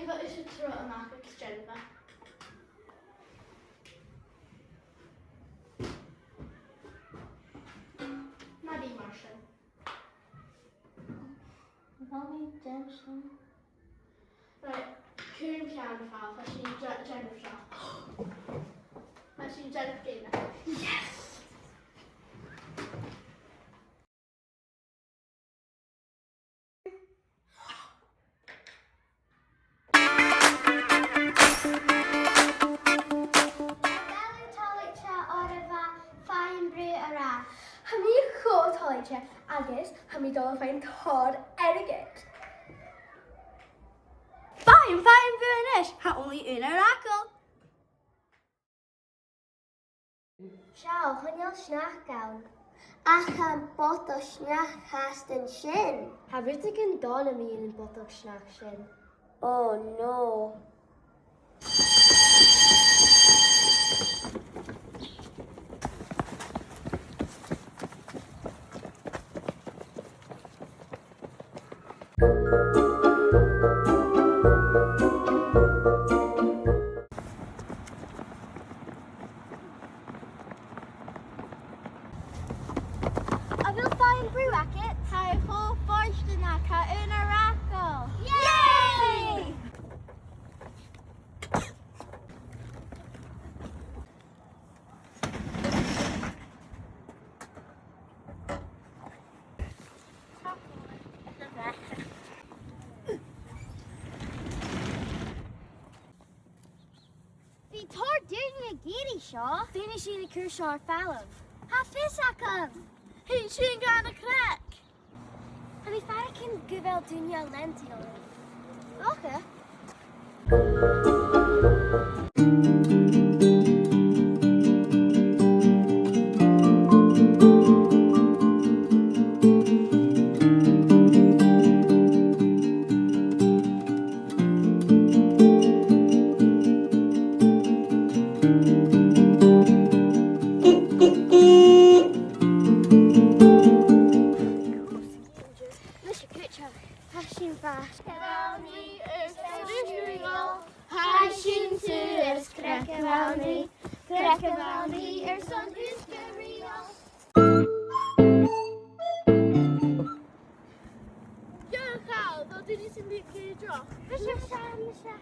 got is het tro yn ag ag Jennifer. Maddie Martian. Mommy Jensen. Right, Cwyn piano fawr, felly Jennifer. Felly Jennifer Gaynor. Yes! Hynny chod toleitio agos hynny dod fain tod erigyd. Fine furnish, ha only un oracle. Siaw, hynnyl snach gawn. Ach am boto snach hast yn sin. Hefyd ag yn don am un yn boto snach sin. Oh no. I wil find brew racket. Hij vol forsten naka een oracle. Yay! Fi tor dyn y giri sio. Finish in y cwrs o'r falon. Ha ffys ac am. Hyn sy'n gan y crec. Yn ei ffarag cyn gyfel dynia lentil. Oce. Dyn ni sy'n byd gyd dro. Fes yw'r sam nesa?